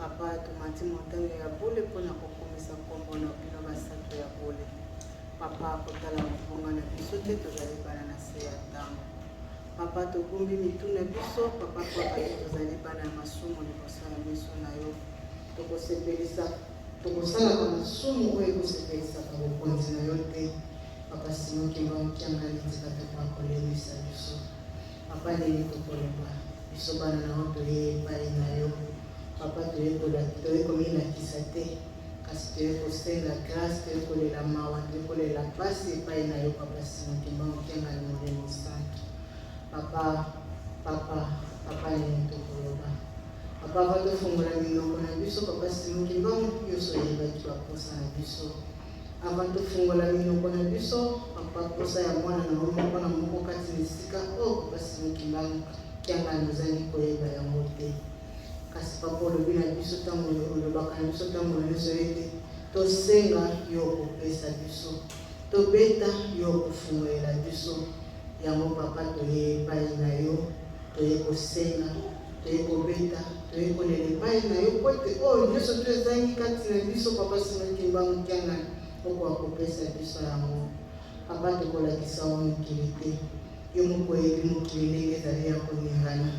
Papa tumati montagne ya bole pona kokomisa kombo na bino basato ya bole. Papa kotala mfonga na biso te tozali bana na se ya ntango. Papa togumbi mituna biso, papa kwa tozali bana na masumu liboso ya miso na yo. Tokosepelisa, tokosala kwa masumu oyo ekosepelisa kwa bokonzi na yo te. Papa sino kimba okianga litika topa kolemisa biso. Papa nini tokoloba biso bana na yo toye epai na yo. Papa toye komilakisa te, kasi toye kosenga grâce, toye kolela mawa, toye kolela pasi epai na yo. Papa sino kimba okianga na molemo santo. Papa nini tokoloba. Papa vato fungola minoko na biso, papa sino kimba yoso yebaki baposa na biso. Avant to fungola minoko na biso, papa posa ya mwana na moko na moko kati misika, papa sino kimba kianga nozali koyeba yango te. Kasi papa olobi na biso tango olobaka na biso tango na nyonso ete tosenga yo kopesa biso, tobeta yo kofungolela biso. Yango papa toye epai na yo, toye kosenga, toye kobeta, toye kolela epai na yo kote oyo nyonso tozangi kati na biso. Papa sino kimba mokianga okwa kopesa biso yango. Papa tokolakisa wa mokili te, yo moko yebi mokili ndenge ezali ya koningana.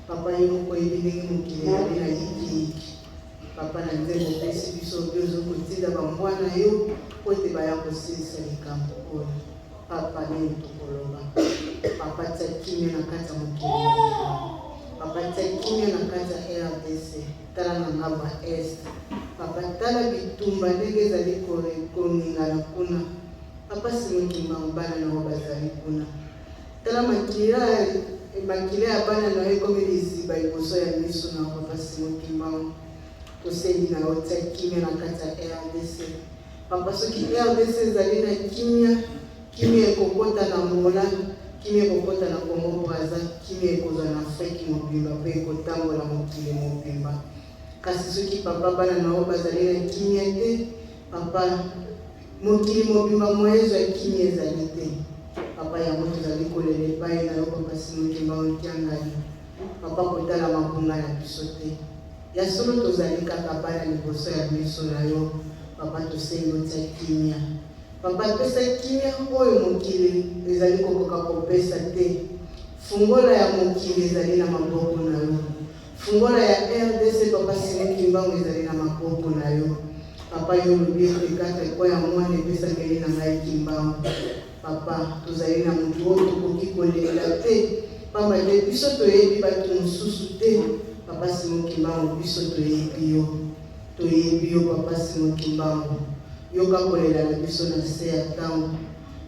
Papa yo moko yebi ndenge mokili ezali na yikiyiki. Papa na nzembo opesi biso biozo kotinda bambwana yo kote baya kosilisa likambo oyo. Papa nini tokoloba. Papa tia kimia na kati ya mokili. Papa tia kimia na kati ya RDC, tala na ngamba est. Papa tala bitumba ndenge ezali koningana kuna. Papa sino kimba mbana na wabazali kuna. Tala makila ya bana na yo komi liziba liboso ya miso na papa sino kimba. Tosendi na yo tia kimia na kati ya RDC. Papa soki RDC ezali na kimia ekokota na mola, kimia ekokota na Congo Brazza, kimia ekozwa na Afrique mobimba mpe ekotambola mokili mobimba. Kasi soki papa bana na yo bazali na kimia te, papa mokili mobimba moyezo ya kimia ezali te. Papa yango tozali kolela epai na yo papa sino kimba okiangali. Papa kotala mabunga na biso te. Ya solo tozali kaka bana liboso ya miso na yo. Papa tosengi otia kimia. Papa pesa kimia oyo mokili ezali kokoka kopesa te. Fungola ya mokili ezali na maboko na yo. Fungola ya RDC papa sino kimba ezali na maboko na yo. Papa yo lobi ekata kwa ya mwana epesa ngeli na ngai kimba. Papa tozali na mutu oyo tokoki kolela te. Pamba te biso toyebi bato mosusu te. Papa sino kimba biso toyebi yo. Toyebi yo papa sino kimba. Yoka kolela na biso na se ya ntango.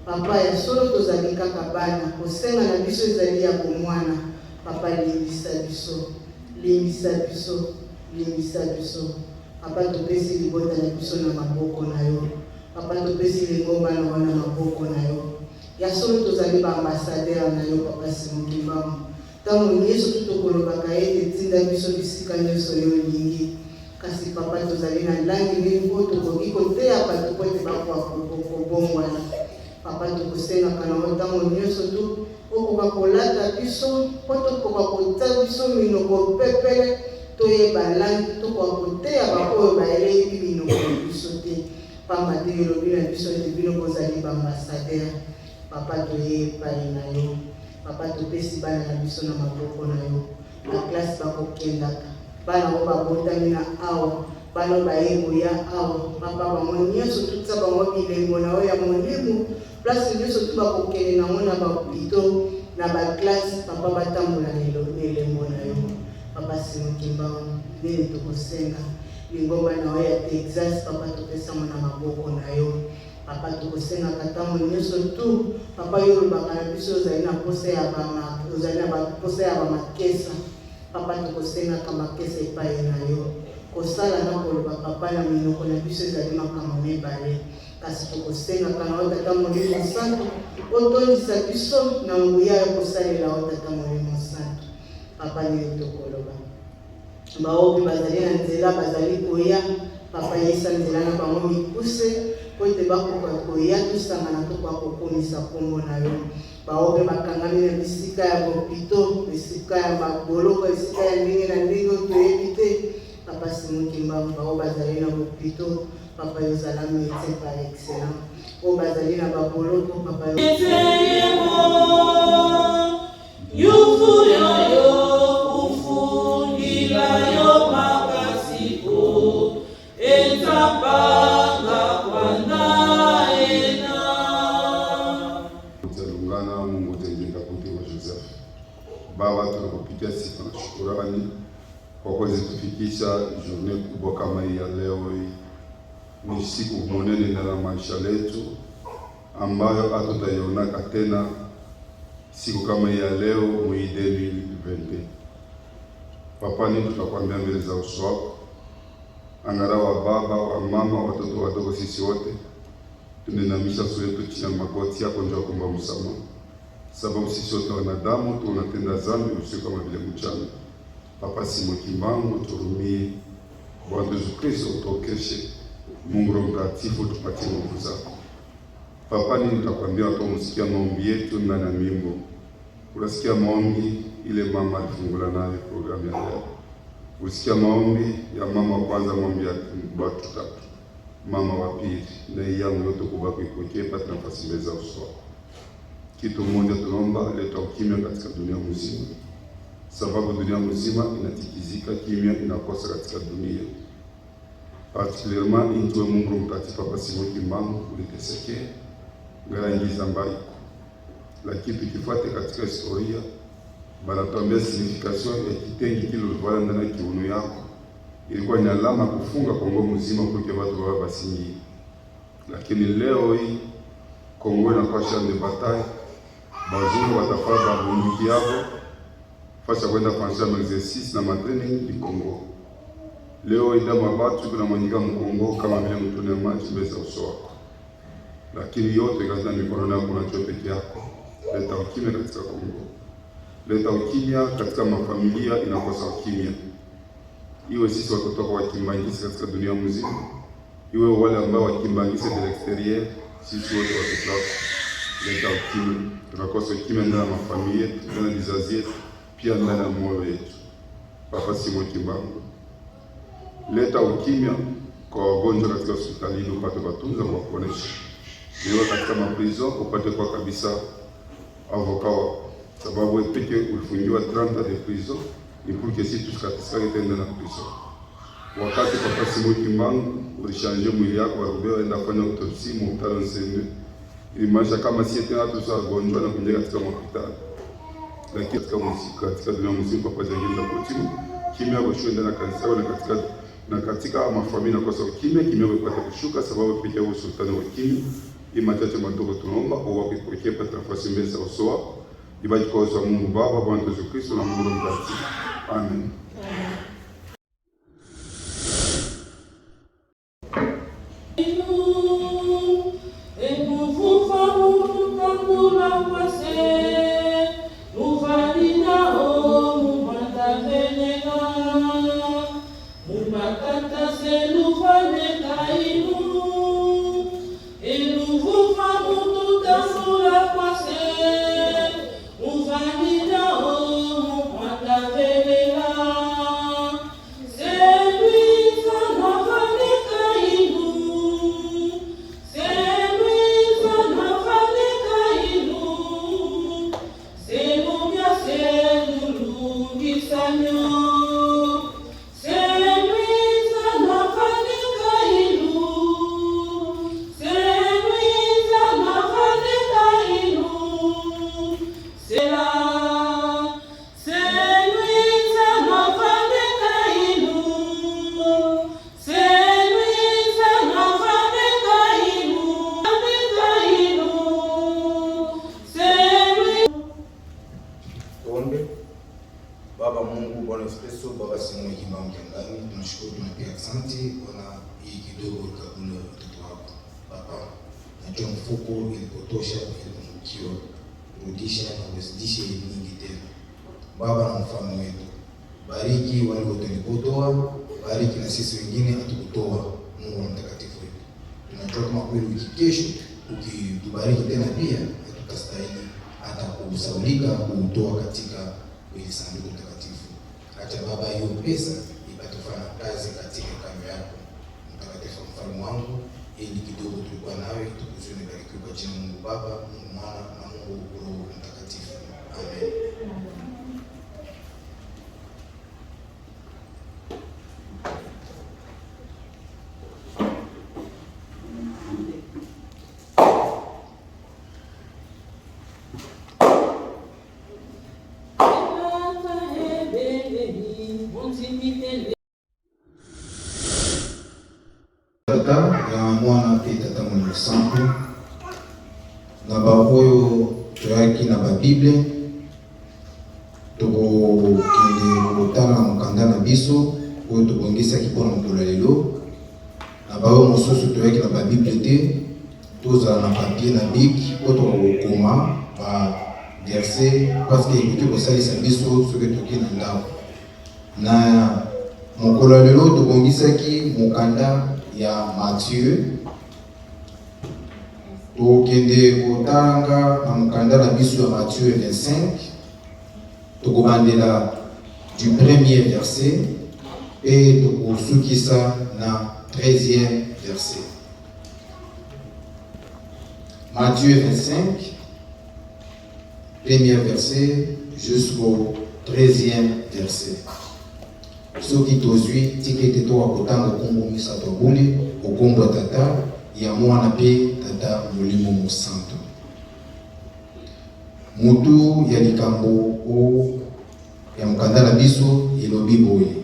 Papa ya solo tozali kaka bana, kosenga na biso ezali ya komwana. Papa limbisa biso, limbisa biso, limbisa biso. Papa topesi libota na biso na maboko na yo. Papa topesi lingomba na wana maboko na yo. Ya solo tozali ba ambassadeur na yo papa sino kimba. Tango nyonso tutokolobaka ete tinda biso bisika nyonso yo lingi. Kasi papa tozali na langi mingi oyo tokoki koteya bato po ete bakwa kobongwana. Papa tokosenga kana ntango nyonso tu okoka kolata biso po tokoka kotia biso minoko pepele toyeba langi tokoka koteya baoyo bayebi minoko na biso te. Pamba te elobi na biso ete bino bozali baambassadeur. Papa toye epai na yo. Papa topesi bana na biso na maboko na yo. Na klase bakokendaka. Bana ko babotami na awa, bana bayebo ya awa. Papa bango nyonso tutsa bango bilembo na yo ya molimo. Place nyonso tu bakokende nango na bapito. na ba classe papa batambola nelembo na yo papa Simokimba nini tukosenga lingomba na ya Texas papa topesa mwana maboko na yo papa tukosenga katambo nyonso tu papa yo lobaka na biso ozali na posa ya bamakesa papa tukosenga kama kesa epai na yo kosala na koloba papa na minoko na biso ezali makambo mibale kasi tukosenga kana otata molimo santo otondisa biso na nguya ya kosalela otata molimo santo papa nini tokoloba baobi bazali na nzela bazali koya papa yesa nzela na bango mikuse po ete bakoka koya tosangana tokoka kokomisa kombo na yo baobe bakangami na bisika ya bopito bisika ya maboloko bisika ya ndenge na ndenge toyebi te papa Simokimba bao bazali na bopito papa yozala médecin par excellence o bazali na baboloko papa Baba, tunakupigia sifa na shukrani kwa kuweza kutufikisha journée kubwa kama hii ya leo. Ni siku monene na maisha letu ambayo hatutaionaka tena siku kama hii ya leo mwi 2020. Papa, ni tutakwambia mbele za uso wako, angara wa baba wa mama watoto wadogo, sisi wote tunenamisha sura yetu chini ya magoti yako, njoo kuomba msamaha, sababu sisi wote wanadamu tunatenda dhambi usiku kama vile mchana. Papa Simokimba, turumie. Bwana Yesu Kristo, utokeshe. Mungu Roho Mtakatifu, tupatie nguvu zako. Papa, nini tutakwambia watu msikia maombi yetu ndani ya mimbo. Unasikia maombi ile mama alifungula nayo programu ya leo. Usikia maombi ya mama wa kwanza, maombi ya watu tatu, mama wa pili na yangu yote kubaki kukepa nafasi mbele za uso. Kitu moja tunaomba, leta ukimya katika dunia mzima, sababu dunia mzima inatikizika, kimya inakosa katika dunia. Particulièrement intwe Mungu Mtakatifu Papa Simokimba uliteseke ngarangiza mbaiko, lakini tukifuate katika historia banatuambia signification ya kitengi kile ulivala ndani ya kiuno yako ilikuwa ni alama kufunga Kongo mzima kwa watu wa basingi. Lakini leo hii Kongo inakuwa champ de bataille, bazungu watafaa bunduki yao fasa kwenda kufanya exercice na matraining di Kongo. Leo ida mabatu kuna manyika mkongo kama vile mtune maji mbele za uso wako, lakini yote katika mikono yako na chote peke yako. Leta ukimya katika Kongo, leta ukimya katika mafamilia inakosa ukimya, iwe sisi watoto wa wakimbangisi katika dunia mzima, iwe wale ambao wakimbangisi de l'extérieur, sisi wote watoto wako. Leta ukimya, tunakosa ukimya ndani ya mafamilia yetu, ndani ya vizazi yetu, pia ndani ya moyo wetu. Papa Simokimba, leta ukimya kwa wagonjwa katika hospitali, upate watunza kwa kuonesha. Leo katika maprison upate kwa kabisa avocat, sababu peke ulifungiwa 30 de prison ni pour que si tusikatisa tena na prison. Wakati Papa Simokimba ulishange mwili yako warubeo enda kufanya autopsie mutalo nsembe, ilimaanisha kama si tena tusagonjwa na kuingia katika hospitali. Lakini katika dunia mzima Papa jangenda kutimu kimya kushuenda na kanisa na katika mafamilia kwa sababu kimya kupata kushuka, sababu pekee wa sultani wa kimya. Imachache madogo tunaomba kwa wapi kuwekea pata nafasi mbele za uso wako, ibaki kwa uso wa Mungu Baba, Bwana Yesu Kristo na Mungu Mtakatifu. Amen. Será Baba Mungu, Bwana Yesu Kristo, Baba sehemu ya kibao mtangani, tunashukuru tunapiga asante Bwana hii kidogo kabla ya watoto wako. Baba, najua mfuko ilipotosha ilipungukiwa, rudisha na uzidishe nyingi tena. Baba na mfano wetu, bariki wale wote walipotoa, bariki na sisi wengine hatukutoa. Mungu wa mtakatifu wetu, tunajua kama kweli wiki kesho ukitubariki tena pia tutastahili hata kusaulika kuutoa katika ili sanduku takatifu. Acha Baba hiyo pesa ipate kufanya kazi katika kambi yako mtakatifu, mfalme wangu, ili kidogo tulikuwa nawe tukuzuni. Barikiwa kwa jina Mungu Baba, Mungu Mwana na Mungu Roho Mtakatifu. Amen. Ya Mwana pe Tata Mwana Santo na baoyo toyaki na babible tokokende kotala na mokanda na biso oyo tobongisaki mpona mokolo ya lelo, na baoyo mosusu toyaki na babible te tozala na papier na bik po tokokoma ba verset parceke ekoki kosalisa biso soki toki na ndako. Na mokolo ya lelo tobongisaki mokanda ya Matthieu, tokende kotanga na mokanda na biso ya Matthieu 25, tokobandela du premier verset et tokosukisa na 13e verset. Matthieu 25, premier verset jusqu'au 13e verset. Soki tozwi tikete toka kotanga kombo misato bule okombo ya Tata ya Mwana pe Tata Molimo Mosantu. Mutu ya likambo o ya mokanda na biso elobi boye: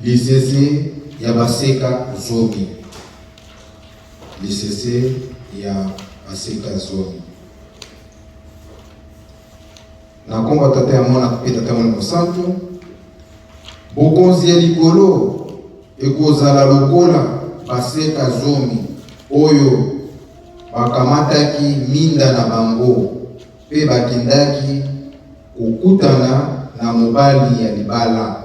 lisese ya baseka zomi. Lisese ya baseka zomi. Na kombo Tata ya Mwana pe Tata Molimo Mosantu, bokonzi ya likolo ekozala lokola baseka zomi oyo bakamataki minda na bango pe bakendaki kokutana na mobali ya libala.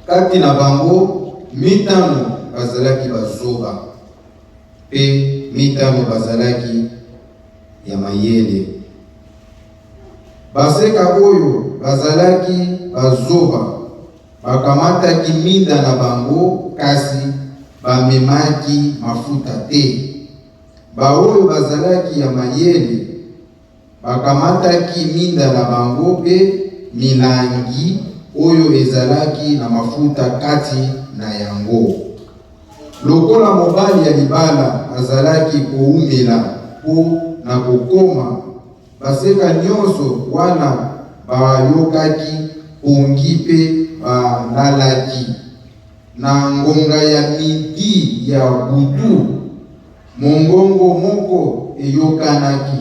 Kati na bango mitano bazalaki bazoba pe mitano bazalaki ya mayele. Baseka oyo bazalaki bazoba bakamataki minda na bango kasi bamemaki mafuta te. Baoyo bazalaki ya mayele bakamataki minda na bango pe milangi oyo ezalaki na mafuta kati na yango. Lokola mobali ya libala azalaki koumela po na kokoma, baseka nyonso wana bayokaki pongi pe balalaki. Na ngonga ya midi ya butu, mongongo moko eyokanaki: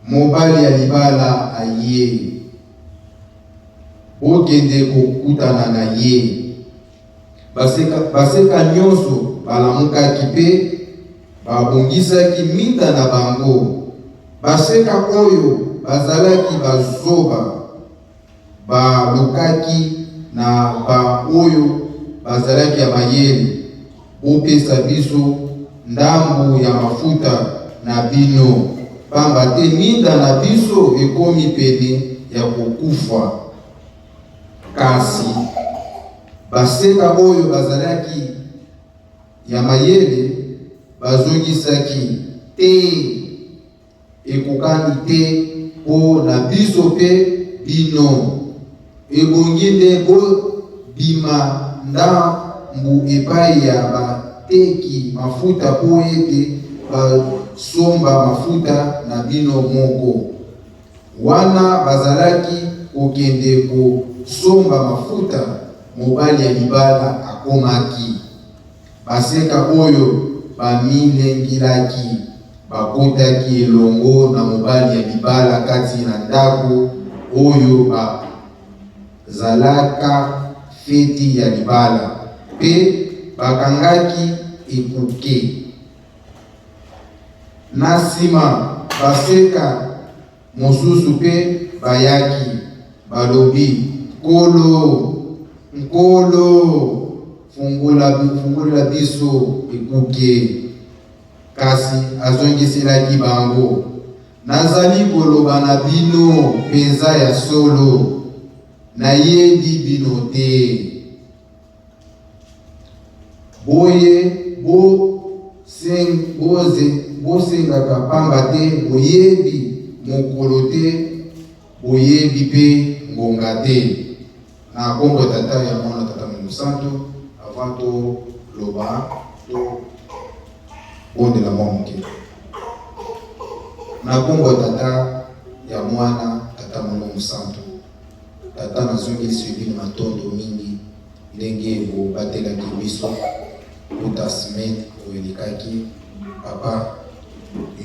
mobali ya libala aye, okende kokutana na ye. Baseka nyonso balamukaki pe babongisaki minda na bango. Baseka oyo bazalaki bazoba balukaki na ba oyo bazalaki ya mayele: opesa biso ndambu ya mafuta na bino, pamba te minda na biso ekomi pene ya kokufa. Kasi baseka oyo bazalaki ya mayele bazongisaki: te, ekokani te po na biso pe bino. Ebongi nde bobima ndambu epai ya bateki mafuta po ete basomba mafuta na bino moko. Wana bazalaki kokende kosomba mafuta, mobali ya libala akomaki. Baseka oyo bamilengilaki bakotaki elongo na mobali ya libala kati na ndako oyo zalaka feti ya libala pe bakangaki ekuke. Na nsima baseka mosusu pe bayaki balobi, nkolo fungula biso ekuke. Kasi azongiselaki bango, nazali koloba na bino penza ya solo, nayebi bino te. Bosengaka pamba te, boyebi mokolo te, boyebi pe ngonga te. Na kombo tata ya mwana tata Mungu Santo, avant to loba to bonde la moke. Na kombo tata ya mwana tata Mungu Santo, tata nazongi suivi matondo mingi ndenge bo batela kibiso utasmet oelikaki papa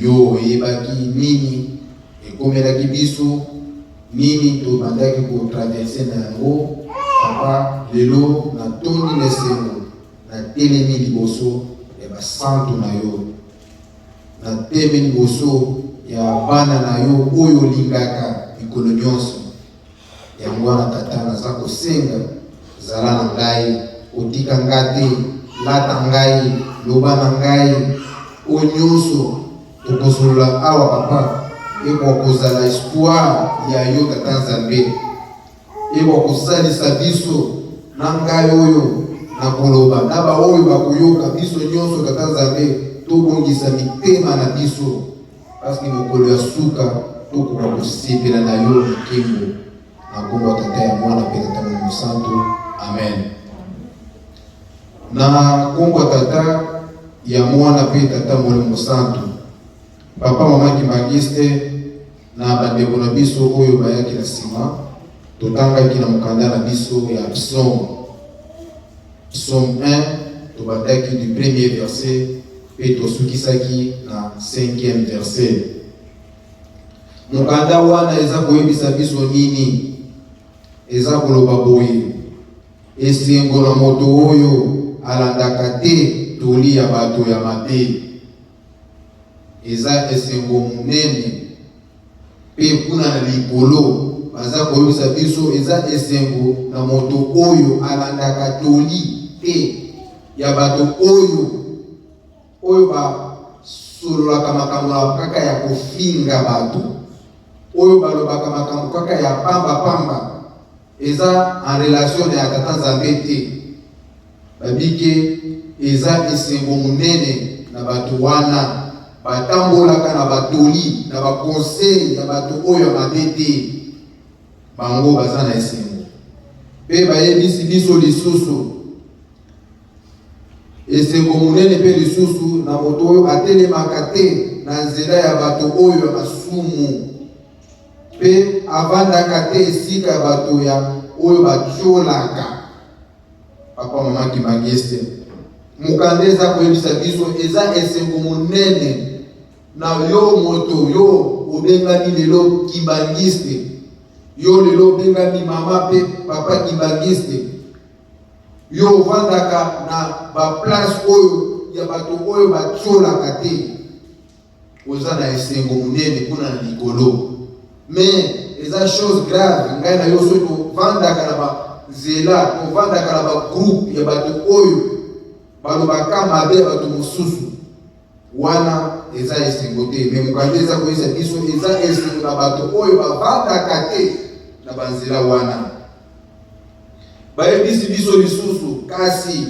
yo yebaki nini ekomelaki biso nini tobandaki kotraverse na yango. Papa lelo na tondi lesengo na telemi liboso ya basantu na yo, na telemi liboso ya bana na yo oyo olingaka mikolo nyonso. Yango wana tata naza kosenga zala na ngai, otika ngate, lata ngai, loba na ngai o nyonso tokosolola awa papa eko kozala espoir ya yo tata Nzambe, eko kosalisa biso na ngai oyo na koloba na ba oyo bakoyoka biso nyonso tata Nzambe, tobongisa mitema na biso paske mokolo ya suka tokoka kosepela na yo nkembo. Na kombo tata ya mwana pe tata Mungu Santo, amen. Na kombo tata ya mwana pe tata Mungu Santo, papa mama Kimbangiste na bandeko na biso oyo bayaki na nsima, totangaki na mokanda na biso ya Psaume 1, tobandaki du premier verset pe tosukisaki na 5e verset. Mokanda wana eza koyebisa biso nini? Eza koloba boye, esengo na moto oyo alandaka te toli ya bato ya mabe. Eza esengo munene pe kuna na likolo baza koyebisa biso eza esengo na moto oyo alandaka toli te ya bato oyo basololaka makambo kaka ya kofinga bato, oyo balobaka makambo kaka ya pamba. Eza en relation na ya tata Nzambe te. Babike eza esengo munene na bato wana batambolaka na batoli na bakonsey ya bato oyo mabe te. Bango baza na esengo pe bayebisi biso lisusu esengo munene pe lisusu na moto oyo atelemaka te na nzela ya bato oyo ya masumu, pe avandaka te esika ya bato ya oyo batiolaka. Papa mama Kimbangiste, mokanda eza koyebisa biso eza esengo monene na yo moto yo obengami lelo Kimbangiste, yo lelo obengami mama pe papa Kimbangiste, yo ovandaka na baplace oyo ya bato oyo batiolaka te, oza na esengo monene kuna na likolo. Mais eza chose grave ngai na yo soki tovandaka na banzela, tovandaka na bagroupe ya bato oyo balobaka mabe ya bato mosusu, wana eza esengo te. Mais mokanda eza koyebisa biso eza esengo na bato oyo bavandaka te na banzela wana. Bayebisi biso lisusu kasi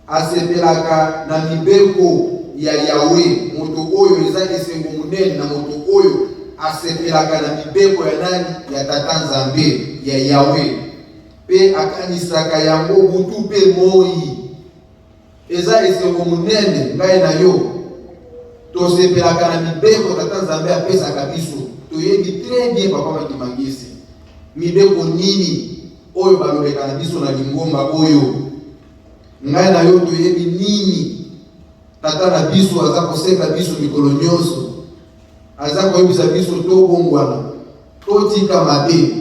asepelaka na mibeko ya Yawe, moto oyo eza esengo munene na moto oyo asepelaka na mibeko ya nani? Ya tata Nzambe, ya Yawe, pe akanisaka yango butu pe moi. Eza esengo munene ngai na yo tosepelaka na mibeko tata Nzambe apesaka biso. Toyebi très bien papa Kimbangiste mibeko nini oyo balobeka na biso na lingomba oyo. Ngai na yo toyebi nini tata na biso aza kosenga biso mikolo nyonso, aza koyebisa biso tobongwana, totika mabe,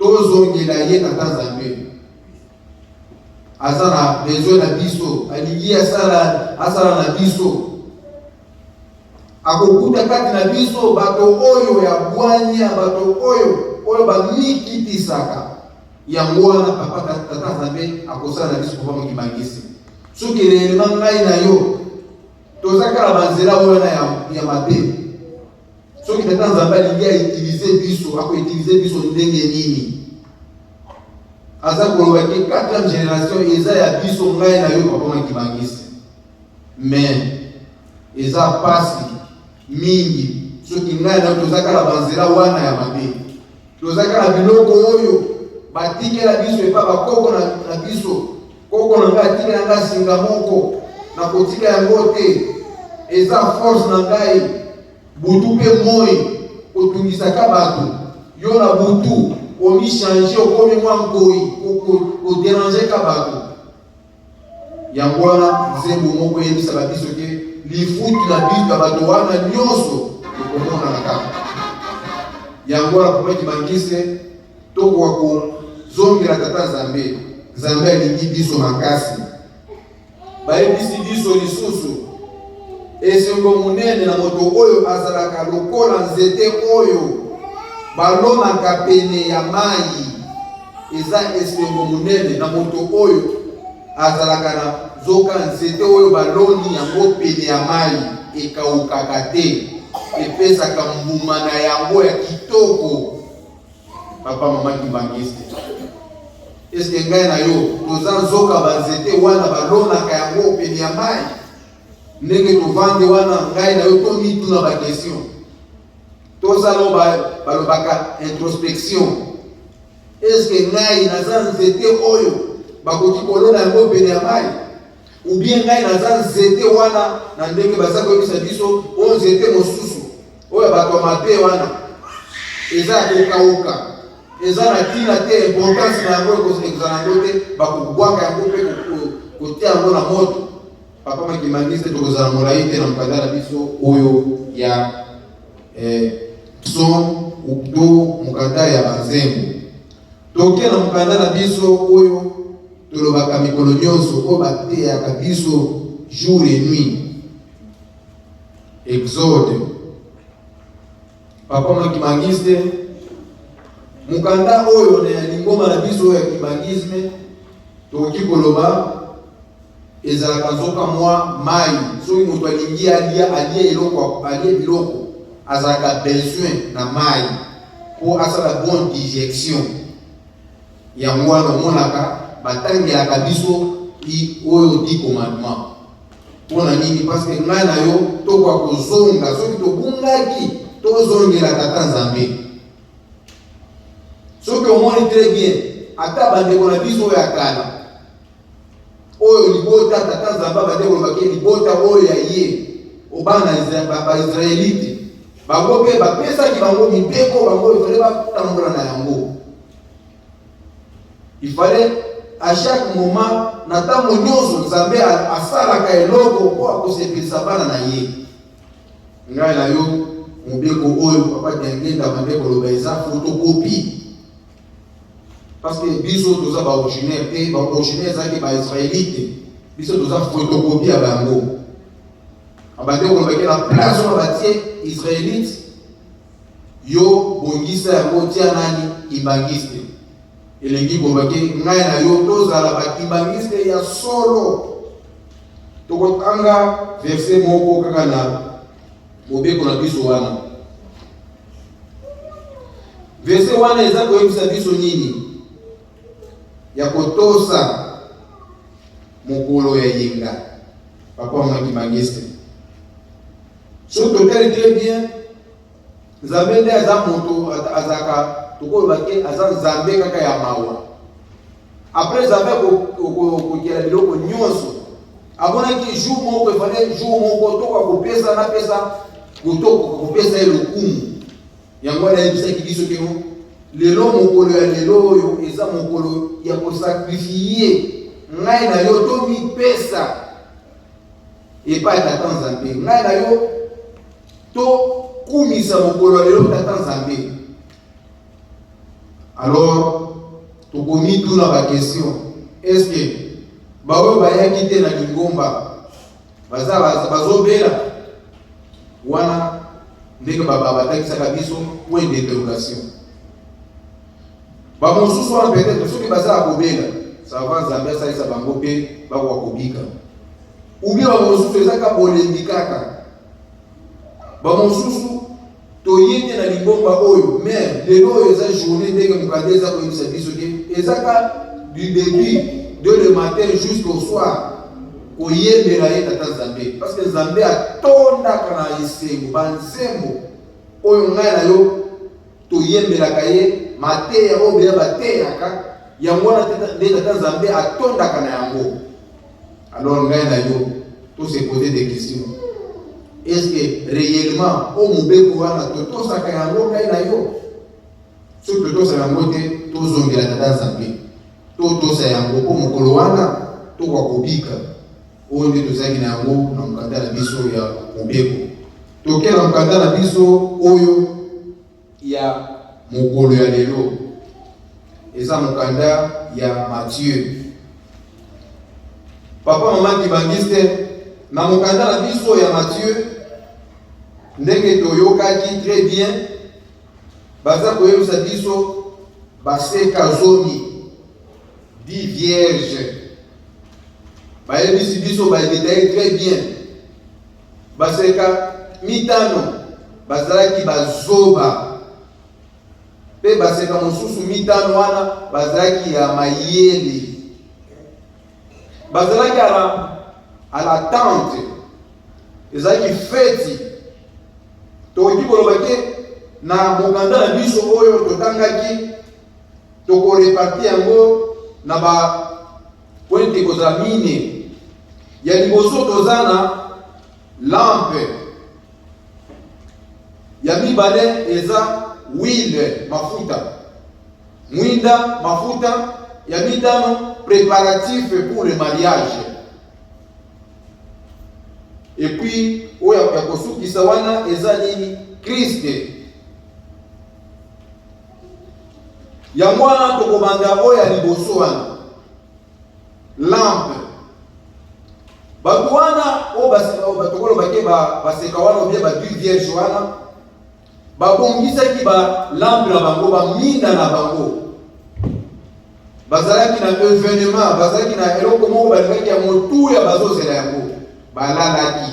tozongela ye tata Nzambe aza na besoin na biso alingi asala na biso akokuta kati na biso bato oyo ya bwanya bato oyo bamikitisaka yango wana papa tata Nzambe akosala na biso papa mokimangisi soki réellement ngai na yo tozakala banzela wana ya mabe soki tata Nzambe alingi autilize biso akoutilize biso ndenge nini aza koloba ke 4e génération eza ya biso ngai na yo papa mokimangisi mais eza pasi mingi soki ngai na yo tozakala banzela wana ya mabe tozakala biloko oyo batikela biso epa bakoko na biso koko na ngai atikela ngai singa moko na kotika yango te eza force na ngai butu mpe moi kotungisaka bato yo na butu omichange okomi mwa nkoi koderangeka bato yango wana nzembo moko eyebisaka biso ke lifuti na biso ya bato wana nyonso tokomonana kaka yango wana papa Kimangise tokoka kozongela tata Nzambe alingi biso makasi bayebisi biso lisusu esengo monene na moto oyo azalaka lokola nzete oyo balonaka pene ya mai eza esengo monene na moto oyo azalaka na zoka nzete oyo baloni yango pene ya mai ekaukaka te epesaka mbuma na yango ya kitoko papa mama Kimangise eske ngai na yo toza nzoka banzete wana balonaka yango pene ya mai ndenge tovande wana ngai na yo tomituna bakestion tozala balobaka introspection eske ngai naza nzete oyo bakoki kolona yango pene ya mai ou bien ngai naza nzete wana na ndenge baza koyebisa biso oyo nzete mosusu oyo bato ya mabe wana eza kokauka eza na tina te importance na yango ekozala yango te bakobwaka yango mpe kotia yango na moto papa Kimangise tokozala molai te na mokanda na biso oyo ya pson to mokanda ya banzembo toke na mokanda na biso oyo tolobaka mikolo nyonso oyo bateyaka biso jour et nuit Exode papa Kimangise mukanda oyo na lingoma na biso ya kibangisme toki koloba ezalaka nzoka mwa mai soki moto alingi alie eloko alie biloko azalaka besoin na mai po asala bonne digestion yango wana omonaka batangelaka biso oyo 10 commandement mpona nini parce que ngai na yo tokoka kozonga soki tobungaki tozongela tata Nzambe soki omoni très bien ata bandeko na biso oyo ya kala oyo libota tata Nzambe bandeko lobaki libota oyo ya ye obana baisraélite bango mpe bapesaki bango mibeko bango ifale batambola na yango ifale à chaque moment na ntango nyonso Nzambe asalaka eloko mpo akosepelisa bana na ye ngai na yo mobeko oyo papa Dengenda bandeko loba eza photocopie parce que biso toza ba originaire te ba originaire ezaki ba israélite biso toza photocopie ya bango abandeko lobaki na place oyo batie israélite yo bongisa yango tia nani Kimangiste elengi kolobaki ngai na yo tozala bakimangiste ya solo tokotanga verset moko kaka na mobeko na biso wana verset wana eza koyebisa biso nini ya kotosa mokolo ya yenga papa mwa Kimangiste so totali très bien Nzambe nde aza moto azaka tokolobaki aza Nzambe kaka ya mawa après Nzambe kokela biloko nyonso amonaki jour moko efale jour moko toka kopesa na pesa kopesa ye lokumu yango ayebisaki biso ke lelo mokolo ya lelo oyo eza mokolo ya kosakrifie ngai na yo tomipesa epai ya tata Nzambe ngai na yo tokumisa mokolo ya lelo tata Nzambe Alors tokomi tuna ba question, est-ce que bawe bayaki te na Lingomba bazobela wana ndenge batakisaka biso point d'interrogation. Bamosusu wana peut-être soki bazala kobela ça va Nzambe asalisa bango mpe bakobika, ou bien bamosusu ezaka bolembi kaka. Bamosusu toye te na Lingomba oyo, mais lelo oyo eza journée ndenge mokanda eza koyebisa biso ke ezaka du début de le matin jusqu'au soir koyembela ye tata Nzambe, parce que Nzambe atondaka na esengo banzembo oyo ngai na yo toyembelaka ye mateya oyo beya bateyaka yango wana nde tata Nzambe atondaka na yango. Alors ngai na yo to se poser des questions, est-ce que réellement o mobeko wana totosaka yango ngai na yo? Soki totosaka yango te tozongela tata Nzambe, totosa yango po mokolo wana tokwa kobika oyo nde tozalaki na yango na mokanda na biso ya mobeko. Toke na mokanda na biso oyo ya mokolo ya lelo eza mokanda ya Matthieu. Papa mama kibangiste na mokanda na biso ya Matthieu ndenge toyokaki très bien baza koyebisa biso baseka zomi 10 vierges. Bayebisi biso badetaille très bien. Baseka mitano bazalaki bazoba, pe baseka mosusu mitano wana bazalaki ya mayele. Bazalaki à la tente, ezalaki feti. Tokoki kolobaki na mokanda na biso oyo totangaki tokoreparti yango na ba pointe kozala mine. Ya liboso tozana lampe, ya mibale eza huile mafuta, mwinda mafuta, ya mitano préparatif pour le mariage. Et puis oya ya kosukisa wana eza nini? Christ. Ya mwana tokobanda oya liboso wana lampe. Batu wana o batokolo bake baseka wana obie ba 10 vierges wana babongisaki ba lampe na bango baminda na bango. Bazalaki na événement, bazalaki na eloko moko balingaki ya motu ya bazozela yango balalaki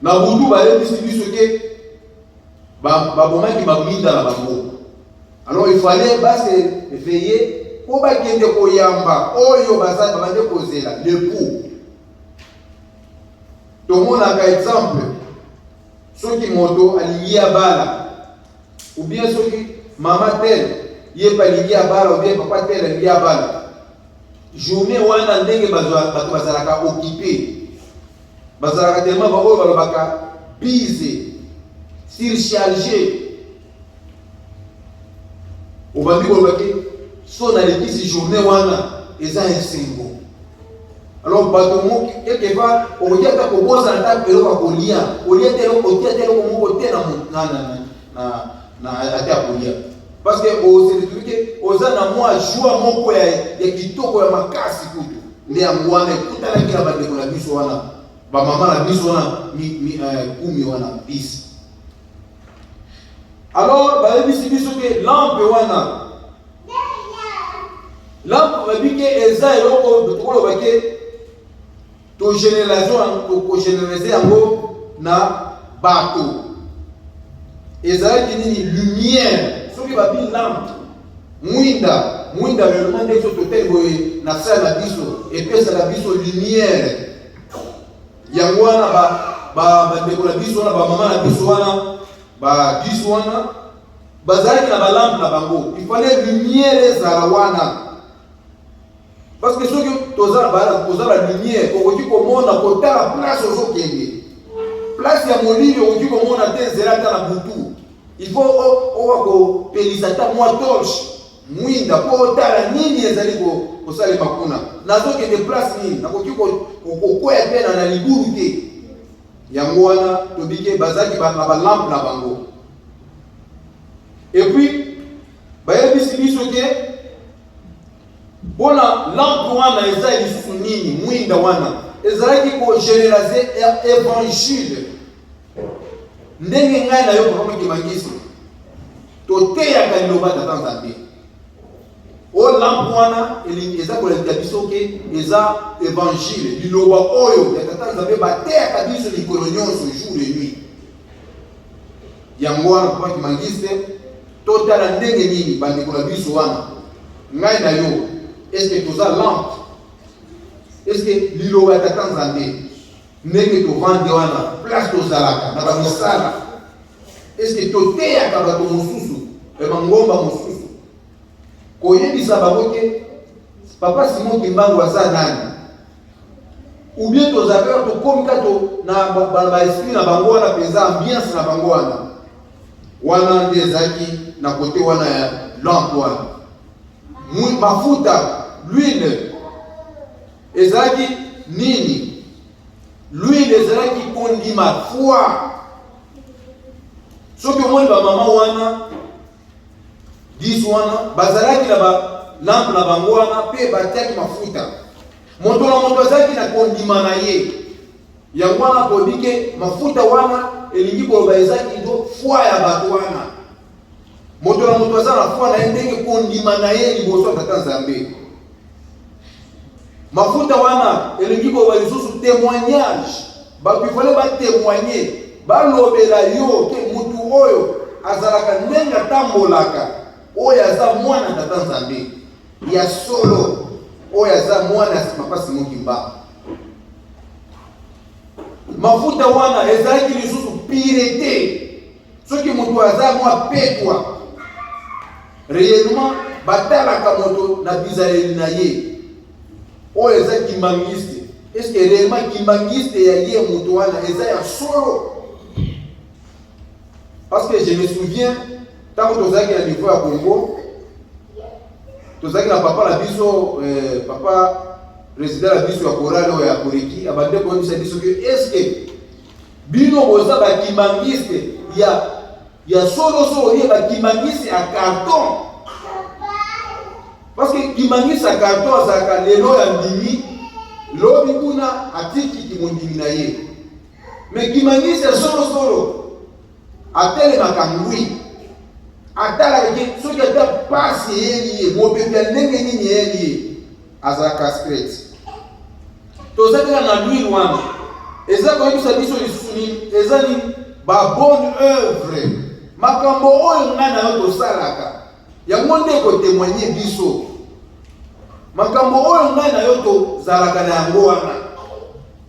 na butu bayebisi biso ke babomaki baminda na bango. Alors il fallait se veiller po bakende koyamba oyo babande kozela lepo. Tomonaka exemple soki moto alingi ya bala, ou bien soki mama tel ye palingi ya bala, ou bien papa tel alingi ya bala, journée wana ndenge bato bazalaka occupé, bazalaka tellement oyo balobaka busy, surchargé. Obandi kolobaki so na l'église journée wana eza esengo. Alors bato mo quelque part okoyata kobosa na table eloko kolia, olia te eloko tia te eloko moko te na ata kolia, parce que o se retrouve oza na mwa joie moko ya kitoko ya makasi kutu nde yango wana ekutanaki na bandeko na biso wana bamama na biso wana kumi wana bisi. Alors bayebisi biso ke lampe wana lampe babike eza eloko tokolobake to généraliser yango na bato. Ezalaki nini? Lumière. Soki babi lampe mwinda réellement nde so totengoye na sala na biso epesa na biso lumière. Yango wana bandeko na biso wana bamama na biso wana biso wana bazalaki na balampe na bango. Il fallait lumière ezala wana, parce que soki tozala lumière okoki komona kotala place ozokende, place ya molili okoki komona te nzela ata na butu. Il faut owa kopelisa ta mwa torche mwinda po otala nini ezali kosalema kuna, nazokende place nini, nakoki kokwea te na liburu te. Yango wana tobike bazalaki na balampe na bango. Et puis bayebisi biso ke mpona lampe wana eza lisusu nini mwinda wana ezalaki kogeneralize évangile ndenge ngai na yo papa Mokimangisi toteyaka liloba tata Nzambe o lampe wana eza kolakisa biso ke eza évangile liloba oyo ya tata Nzambe bateyaka biso likolo nyonso jour et nuit yango wana papa Mokimangisi totala ndenge nini bandeko na biso wana ngai na yo est-ce que toza lampe est-ce que liloba ya tata Nzambe ndenge tovande wana place tozalaka na bamisala est-ce que toteyaka bato mosusu bangomba mosusu koyebisa bango ke papa Simon Kimbangu aza nani ou bien tozalaka tokomi kato na baesprit na bango wana mpenza ambiance na bango wana nde ezalaki na kote wana ya lampe wana mafuta l'huile ezalaki nini l'huile ezalaki kondima foi soki omoni bamama wana 10 wana bazalaki na balampe na bango wana mpe batiaki mafuta moto na moto azalaki na kondima na ye yango wana tobike mafuta wana elingi koloba ezalaki ndo foi ya bato wana moto na moto aza na foi na ye ndenge kondima na ye liboso ya tata Nzambe mafuta wana elingi koloba lisusu témoignage bato ifale batémoigner balobela yo ke mutu oyo azalaka ndenge atambolaka oyo aza mwana tata Nzambe ya solo oyo aza mwana ya papa Simon Kimbangu mafuta wana ezalaki lisusu pureté soki mutu aza mwa petwa réellement batalaka moto na bizaleli na ye oyo eza kimbangiste est-ce que réellement kimbangiste ya ye mutu wana eza ya solo parce que je me souviens tant que tozalaki na niveau ya Congo tozalaki na papa na biso papa président la biso ya chorale oyo ya Koreki abande koyebisa biso ke est-ce que bino boza bakimbangiste ya solo ye bakimbangiste ya carton parce que kimbangiste ya carton azalaka lelo ya ndimi lobi kuna atiki kimondimi na ye mais kimbangiste ya solo atelemaka ngwi atalaka ke soki ata pasi eyeli ye mopepe ya ndenge nini eyeli ye azalaka straight tozalaka na l'huile wana eza koyebisa biso lisusu nini eza nini babonne œuvre makambo oyo ngai na yo tosalaka yango nde kotémoigne biso makambo oyo ngai na yo tozalaka na yango wana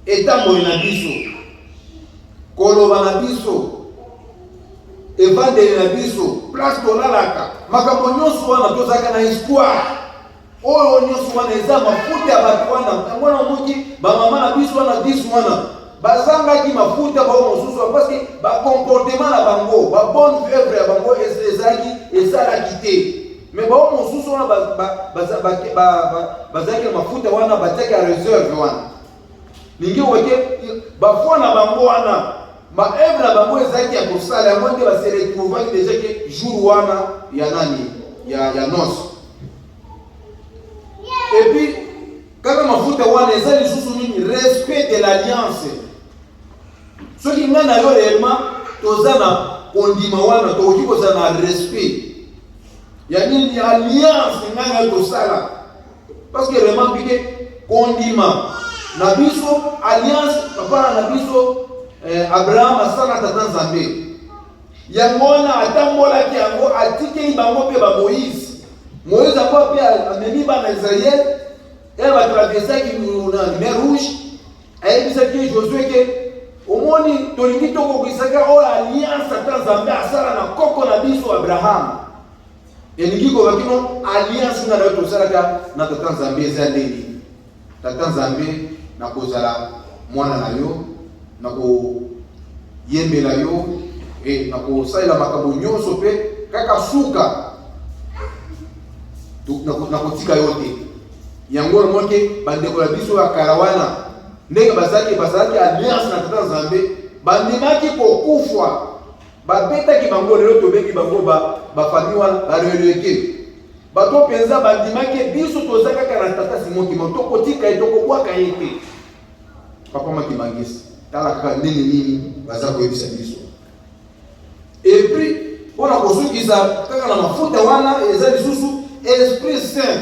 etamboli na biso koloba na biso evandeli na biso place tolalaka makambo nyonso wana tozalaka na histoire oyo nyonso wana eza mafuta ya bato wana yango na moki bamama na biso wana 10 wana bazangaki mafuta bao mosusu parce que bacomportement na bango babonne œuvre ya bango ezalaki te mais bao mosusu wana bazalaki na mafuta wana batiaki ya réserve wana ningi oke bafwa na bango wana maœuvre na bango ezalaki ya kosala yango nde base retrouvaki déjà ke jour wana ya nani ya noce et puis kaka mafuta wana eza lisusu nini respect de l'alliance soki ngai na yo réellement toza na kondima wana tokoki kozala na respect ya nini alliance ngai na yo tosala parce que vraiment bike kondima na biso alliance papa na biso Abraham asala tata Nzambe yango wana atambolaki yango atikeli bango mpe ba Moïse ako mpe amemi bana Israel eye batraversaki na mer rouge ayebisaki Josué ke omoni tolingi tokokisaka oyo alliance ata Nzambe asala na koko na biso Abraham elingi kobakino alliance nga na yo tosalaka na tata Nzambe eza ndeni tata Nzambe na kozala mwana na yo na koyembela yo na kosalela makambo nyonso mpe kaka suka na kotika yo te yango namoke bandeko na biso ya karawana ndenge bazalaki alliance na tata Nzambe bandimaki kokufwa babetaki bango lelo tobengi bango bafami wana bareleke bato mpenza bandimaki biso toza kaka na tata Simon Kimbangu tokotika ye tokobwaka ye te. Papa Makimangisi tala kaka ndenge nini baza koyebisa biso. Et puis mpona kosukisa kaka na mafuta wana eza lisusu Esprit Saint,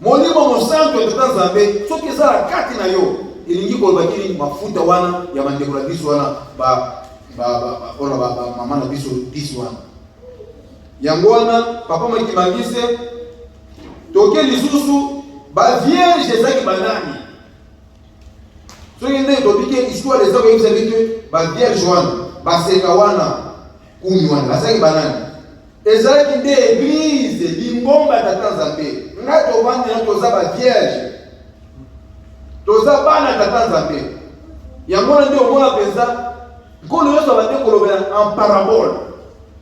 molimo mosantu ya tata Nzambe soki eza na kati na yo elingi kolobaki nini mafuta wana ya bandeko na biso wana mama na biso 10 wana. Yango wana Papa Makimangisi toke lisusu bavierge ezaki banani. Soki nde tobike histoire eza koyebisa biso bavierge wana baseka wana kumi wana bazaki banani. Ezalaki nde église lingomba tata Nzambe. Nga tovandi na toza bavierge, toza bana tata Nzambe. Yango wana nde omona mpenza nkolo nyonso abandi kolobela en parabole.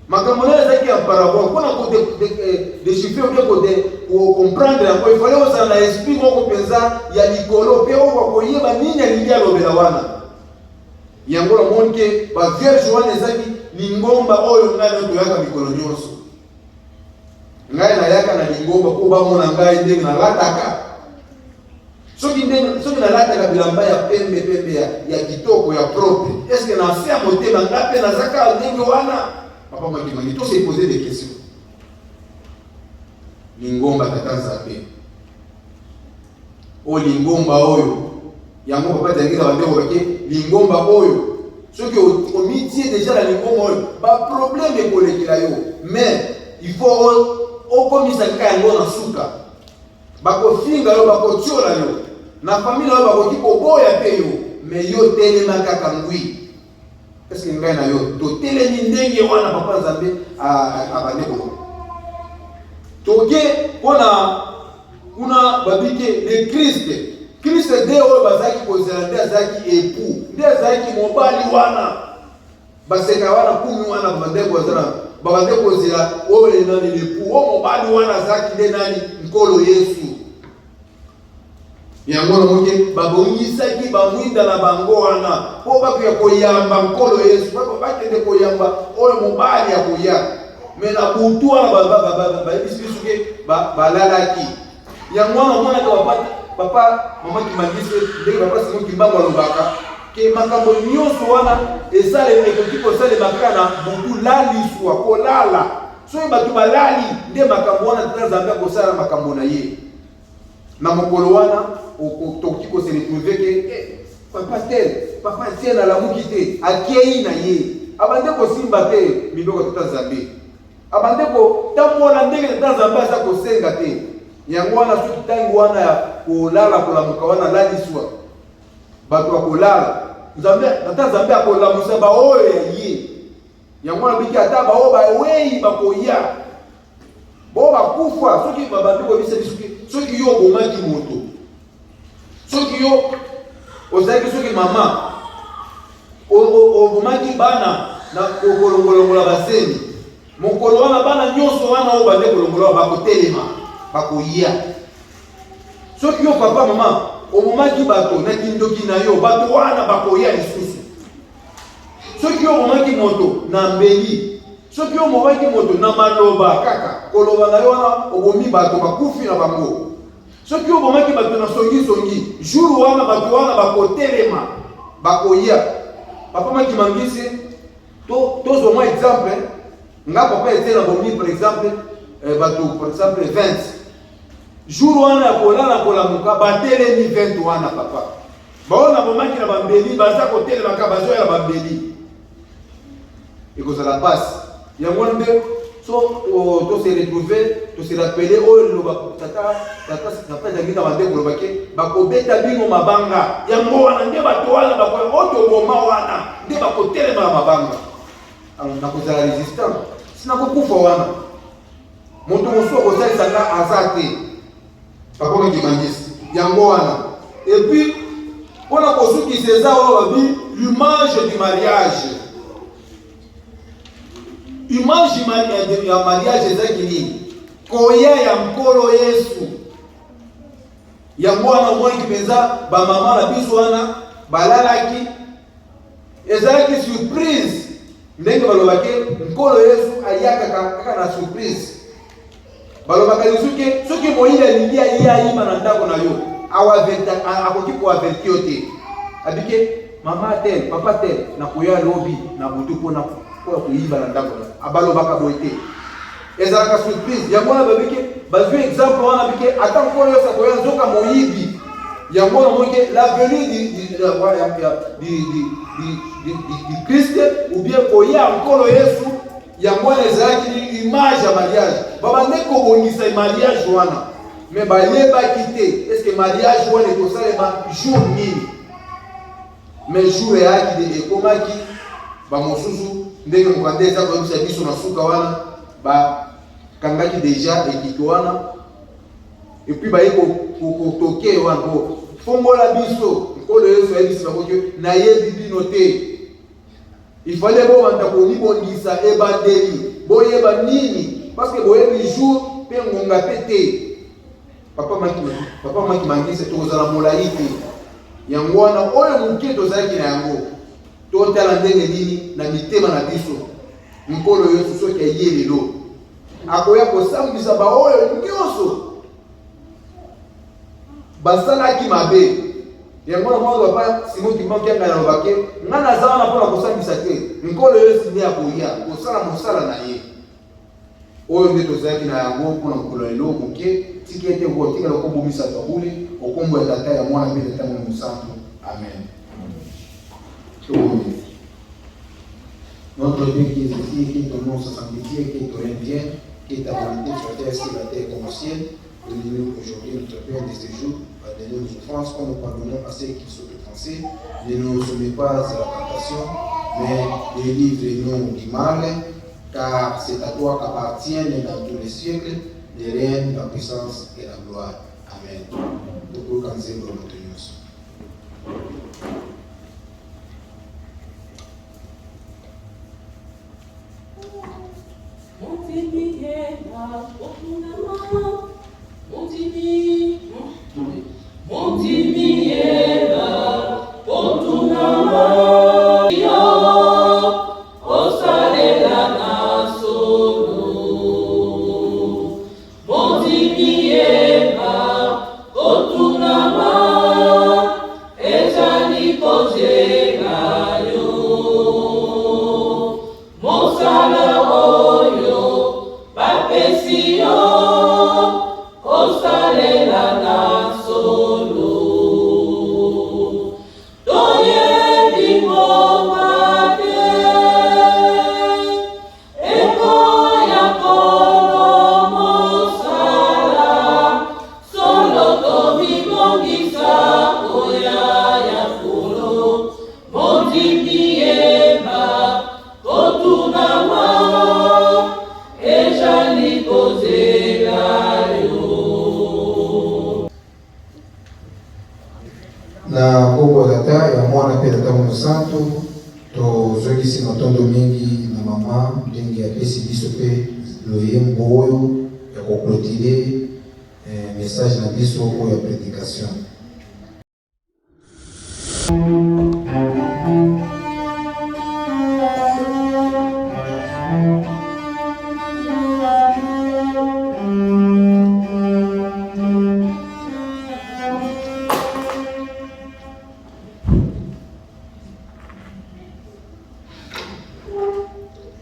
Makambo na ezaki en parabole mpona kodéchiffre oke comprendre yango ifale ozala na esprit moko mpenza ya likolo mpe oyo bakoyeba nini alingi alobela wana. Yango namoni ke bavierge wana ezaki lingomba oyo ngai na toyaka mikolo nyonso. Ngai nayaka na lingomba po bamona ngai ndenge nalataka. Soki nalataka bilamba ya pembe ya kitoko ya propre, est-ce que na se ya motema ngai mpe nazaka ndenge wana? Papa Makimangisi to se poser des questions. Lingomba tata Nzambe o lingomba oyo yango papa tangika bandeko bake lingomba oyo soki omitie déjà la lingomba oyo ba problème ekolekela yo, mais il faut okomisa kaka yango na suka bakofinga yo bakotiola yo na famille oyo bakoki koboya pe yo, mais yo telema kaka ngwi. Est-ce que ngai na yo totelemi ndenge wana Papa Nzambe abandeko toke mpona kuna babike le Christ nde oyo bazalaki kozela nde azalaki époux, nde azalaki mobali wana baseka wana kumi wana babande kozela oyo nani l'époux oyo mobali wana azalaki nde nani nkolo Yesu. Yango na moke babongisaki bamwinda na bango wana po bakoya koyamba nkolo Yesu bakende koyamba oyo mobali ya koya me na butu wana bayebisi biso ke balalaki. Yango wana omonaka Papa Mama Kimangisi ndenge Papa Simon Kimbangu alobaka ke makambo nyonso wana ekoki kosalemaka na butu laliswa kolala. Soki bato balali nde makambo wana tata Nzambe akosala makambo na ye. Na mokolo wana tokoki kose retrouver ke papa tel alamuki te akei na ye abande kosimba te mibeko tata Nzambe abande kotambola ndenge tata Nzambe aza kosenga te. Yango wana soki ntango wana ya kolala kolamuka wana laliswa bato bakolala tata Nzambe akolamusa baoyo ya ye. Yango wana biki ata baoyo bawei bakoya bo bakufa soki babandi kobisa bisoki soki yo obomaki moto, soki yo ozalaki soki mama obomaki bana na kolongolongola baseni mokolo wana bana nyonso wana oyo bande kolongola bakotelema bakoya. Soki yo papa mama obomaki bato na kindoki na yo bato wana bakoya lisusu. Soki yo obomaki moto na mbeli, soki yo obomaki moto na maloba kaka koloba na yo wana obomi bato bakufi na bango. Soki obomaki bato na songi jour wana bato wana bakotelema bakoya. Papa Makimangisi tozwa mwa exemple nga papa ete na bomi par exemple bato par exemple 20 jour wana ya kolala kolamuka batelemi 20 wana papa baona bomaki na bambeli baza kotelema ka bazoya na bambeli ekozala pasi. Yango nde to se retrouver to se rappeler oyo loba tata jangita bandeko lobake bakobeta bino mabanga. Yango wana nde bato wana bakoya otoboma wana nde bakotelema na mabanga. Nakozala résistant sina kokufa wana moto mosusu akosalisa nga aza te. Papa Makimangisi yango wana et puis mpona kosukisa eza oyo babi l'image du mariage. Image ya mariage ezaki nini? Koya ya mkolo Yesu. Yango wana omoni mpenza bamama na biso wana balalaki ezalaki surprise ndenge balobaki nkolo Yesu ayaka kaka na surprise. Balobaka lisuke soki Moïse alingi ayima na ndako na yo akoki koaverti te. Abike mama tel papa tel nakoya lobi na butu mpona koyiba na ndako na abalobaka boye te. Ezalaka surprise. Yango wana babike bazwi exemple wana bike ata nkolo Yesu akoya nzoka moyibi. Yango wana moike la venue du Christ ou bien koya nkolo Yesu. Yango wana ezalaki image ya mariage. Babande kobongisa mariage wana. Mais bayebaki te est-ce que mariage wana ekosalema jour nini. Mais jour eyaki de ekomaki bamosusu ndenge mokande eza koyebisa biso na suka wana bakangaki deja ekito wana et puis baye kotoke wana fongola biso nkolo Yesu ayebisi bakoki nayebi bino te. Il fallait bobanda komibongisa ebandeli boyeba nini parce que boyebi jour mpe ngonga mpe te. Papa maki mangisa tozala molai te. Yango wana oyo moke tozalaki na yango totala ndenge nini na mitema na biso nkolo Yesu soki aye lelo akoya kosambisa baoyo nyonso basalaki mabe. Yango na mwana papa Simon Kimbangu na lobake nga nazala na mpona kosambisa te nkolo Yesu nde akoya kosala mosala na ye oyo nde tozalaki na yango mpona mokolo lelo moke tiki ete kotikala okobomisa tabuli okombo ya tata ya mwana mpe tata mwana mosantu. Amen. Notre Dieu qui est ici, que ton nom soit sanctifié, que ton règne vienne, que ta volonté soit faite sur la terre comme au ciel. Donne-nous aujourd'hui notre pain de ce jour. Pardonne-nous nos offenses comme nous pardonnons à ceux qui sont offensés. Ne nous soumets pas à la tentation, mais délivre-nous du mal, car c'est à toi qu'appartiennent dans tous les siècles les règnes, la puissance et la gloire. Amen. Beaucoup quand c'est pour nous. Na Kongo tata ya mwana pe tata mosantu tozongisi matondo mingi na mama ndenge apesi biso pe loyembo oyo ya koklotire message na biso oyo ya prédication.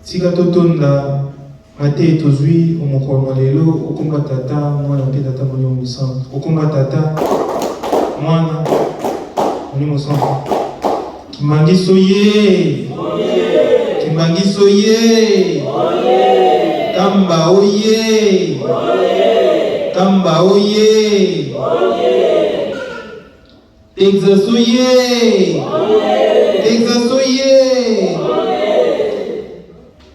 Tika totonda mate tozwi omokolo lelo okomba tata mwana mpe tata molimo mosantu okomba tata mwana molimo mosantu kimbangiso ye kimbangiso ye kamba oye kamba oye Texas oye Texas oye.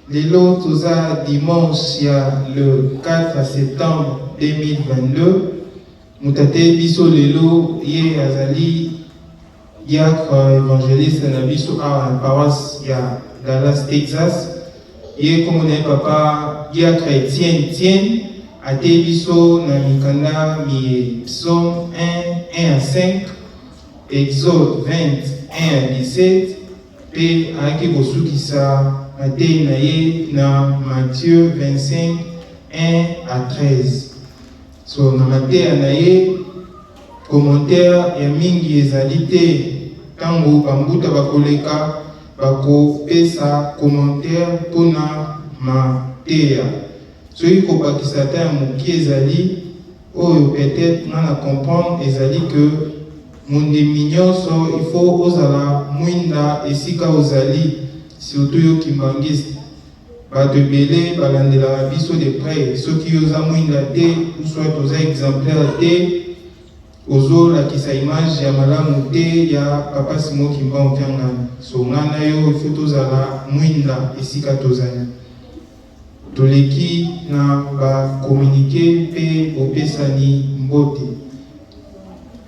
Lelo toza dimanche ya le 4 septembre 2022 mutate biso lelo ye azali diacre évangéliste na biso à paroisse ya Dallas Texas ye komona papa diacre Etienne ate biso na mikanda mi psaume 1 à 5 Exode 20 1 à 17 pe ayaki kosukisa mateyi na ye na Matthieu 25 1 à 13. So na mateya na ye commentaire ya mingi ezali te, tango bambuta bakoleka bakopesa commentaire mpona mateya. Soki kobakisa ta ya moki ezali oyo peut-être nga na comprendre ezali que mondimi nyonso il faut ozala mwinda esika ozali, surtout yo kimbangiste. Bato ebele balandelaka biso de près, soki oza mwinda te ou soit oza exemplaire te, ozolakisa image ya malamu te ya papa Simon Kimbangu Kiangani. So ngana yo il faut tozala mwinda esika tozali. Toleki na bakomunike mpe bopesani mbote.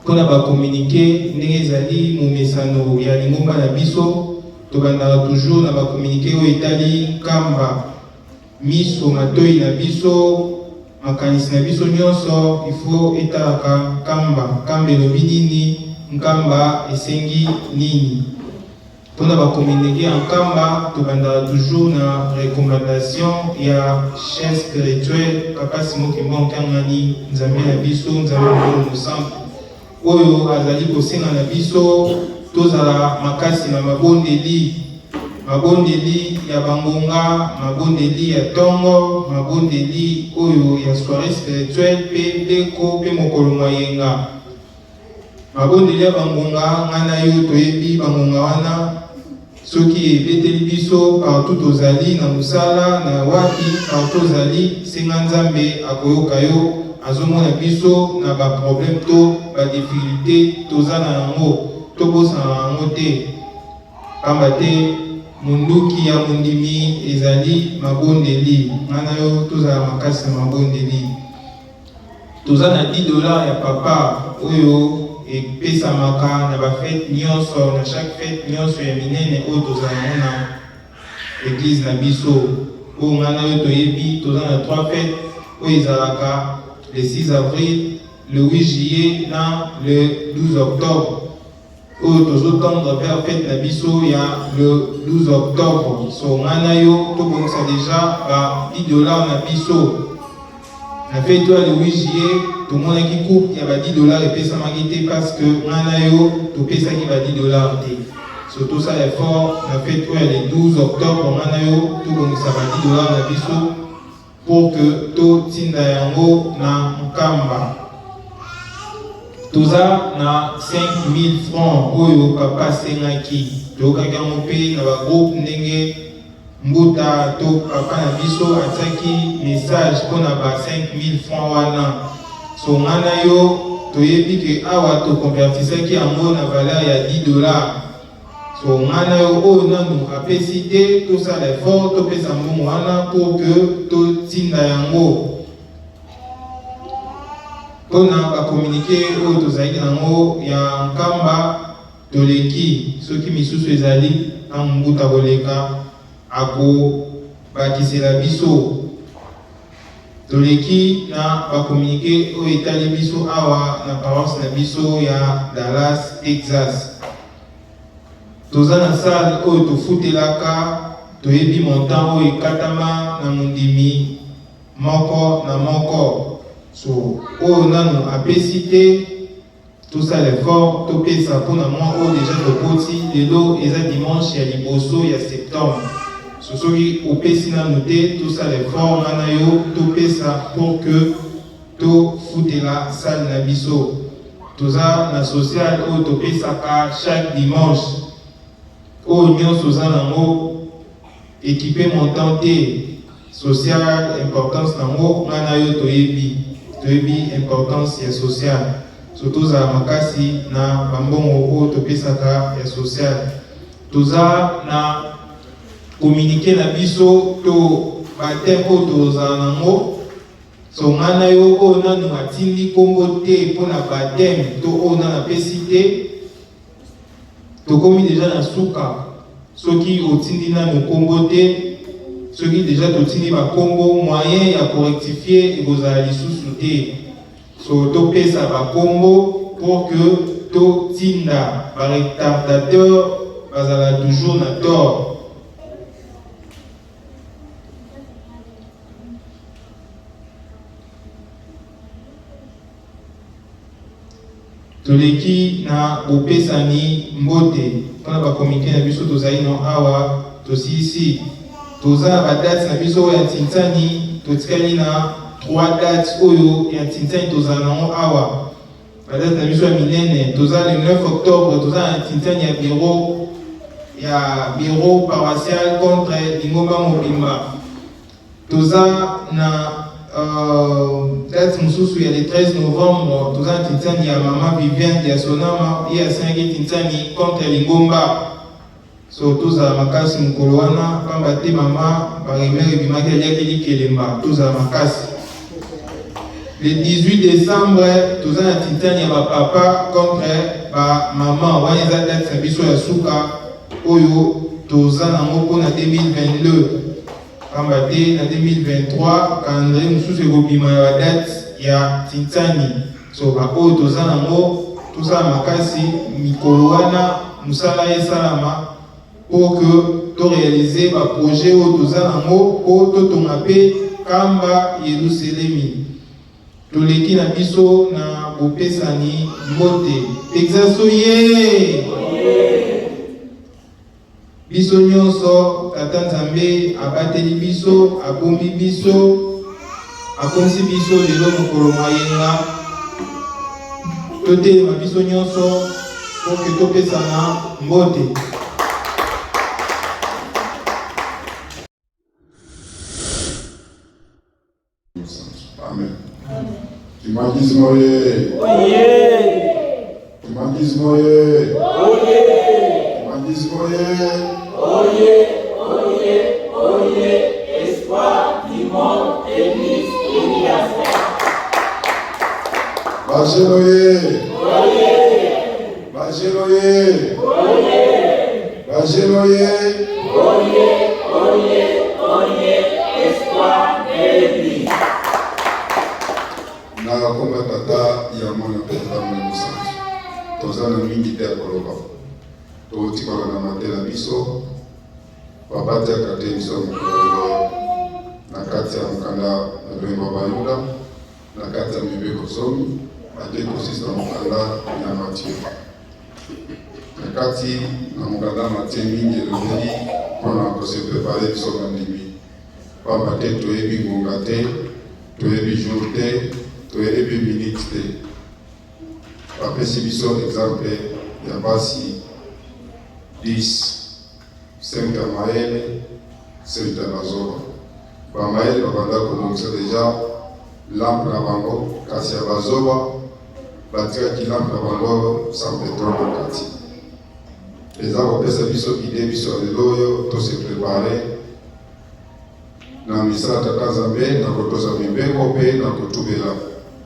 Mpona bakomunike ndenge ezali momesano ya lingomba na biso, tobandaka toujours na bakomunike oyo etali nkamba miso matoi na biso, makanisi na biso nyonso il faut etalaka nkamba elobi nini, nkamba esengi nini. Mpona bakomunike ya nkamba tobandaka toujours na recommandation ya chaîne spirituelle papa Simon Kimbangu Kiangani, nzambe na biso, nzambe na mosantu oyo azali kosenga na biso tozala makasi na mabondeli ya bangonga, mabondeli ya tongo, mabondeli oyo ya soirée spirituelle pe leko pe mokolo mayenga. Mabondeli ya bangonga ngana yo toyebi bangonga wana soki ebeteli biso partout tozali na musala na wapi partout tozali, senga nzambe akoyoka yo, azomona biso na ba problème to ba difficulté toza na yango, tobosana yango te. Pamba te munduki ya mundimi ezali mabondeli, ngana yo tozala makasi na mabondeli. Toza na $10 ya papa oyo epesamaka na bafete nyonso, na chaque fete nyonso ya minene oyo tozala na église na biso. Oyo ngana yo toyebi toza na 3 fêtes oyo ezalaka le 6 avril, le 8 juillet na le 12 octobre. Oyo tozotendre vers fête na biso ya le 12 octobre. So ngana yo tobongisa déjà ba $10 na biso. Na fête le 8 juillet tomonaki coupe ya ba $10 epesamaki te parce que ngana yo topesaki ba $10 te. So tout ça effort na fête le 12 octobre ngana yo tobongisa ba $10 na biso pour que totinda yango na nkamba. Toza na 5000 francs oyo papa sengaki, tokaki yango mpe na bagroupe ndenge mbuta to papa na biso atiaki message mpona ba 5000 francs wana. So ngana yo toyebi ke awa tokonvertisaki yango na valeur ya $10. So ngana yo oyo nanu apesi te, tosala effort topesa mbongo wana pour que totinda yango. Mpona bakomunike oyo tozalaki nango ya nkamba toleki, soki misusu ezali ntango mbuta koleka akobakisela biso. Toleki na bakomunike oyo etali biso awa na paroisse na biso ya Dallas, Texas. Toza na salle oyo tofutelaka, toyebi montant oyo ekatama na mondimi moko na moko. So oyo nanu apesi te, tosala effort topesa mpona mwa oyo deja tokoti. Lelo eza dimanche ya liboso ya septembre. So soki opesi nanu te, tosala effort ngana yo topesa pour que tofutela salle na biso. Toza na social oyo topesaka chaque dimanche oyo nyonso oza nango équipé montant te. Social importance nango ngana yo toyebi importance ya social. So toza makasi na bambongo oyo topesaka ya social. Toza na communiquer na biso to bateme oyo tozala nango. So ngana yo oyo nanu atindi kombo te mpona bateme to oyo nanu apesi te, tokomi deja na suka. Soki otindi nanu kombo te, soki deja totindi bakombo, moyen ya korectifier ekozala lisusu te. So topesa bakombo pour que totinda baretardateur bazala toujours na tort. toleki na bopesani mbote mpona bakomite na biso tozali no awa tosisi toza na badate na biso oyo ya ntintani totikali na 3 dates oyo ya ntintani tozala nango awa badate na biso ya minene toza le 9 octobre toza na ntintani ya bureau paroissial contre Lingomba Mobimba toza na date mosusu ya le 13 novembre toza na ntintani ya mama Viviane ya Sonama ye asengi ntintani contre Lingomba so tozala makasi mokolo wana pamba te mama baremere ebimaki aliaki likelemba tozala makasi le 18 décembre toza na ntintani ya bapapa contre bamama wana eza date na biso ya suka oyo toza nango mpona 2022 pamba te na 2023 calendrier mosusu ekobima ya badate ya ntintani so baoyo toza nango tozala makasi mikolo wana mosala esalama pour que to réaliser ba projet oyo toza nango po totonga mpe kamba Yerusalemi toleki na biso na bopesani mbote exaso ye biso nyonso tata nzambe abateli biso abombi biso akomisi biso lelo mokolo mayenga totelema biso nyonso po ke topesana mbote. Amen. Kimagismo ye. Oye. Kimagismo ye. Oye. Kimagismo ye. Oye. Oye. Oye. Espoir du monde, Église universelle. Bajelo ye. Oye. Bajelo ye. Oye. Bajelo ye. Oye. Oye. Oye. Espoir de l'Église. Na komba tata ya mwana peta mwana musanzu toza na mingi te ya koloba totikala na matela biso papa tiaka te biso ya mokolo na kati ya mokanda na lwemba bayuda na kati ya mibeko zomi ate kosisa mokanda ya matie na kati na mokanda matie mingi elobeli mpona kose prepare biso bandimi pamba te toyebi ngonga te toyebi jour te toyebi minute te bapesi biso exemple ya basi 10 5 ya mayele 7 ya bazoba bamayele babanda kobongisa deja lampe na bango kasi ya bazoba batikaki lampe na bango sans pétrole na kati eza kopesa biso ide biso ya lelo oyo tose prepare na misala tata nzambe na kotosa mibeko mpe na kotubela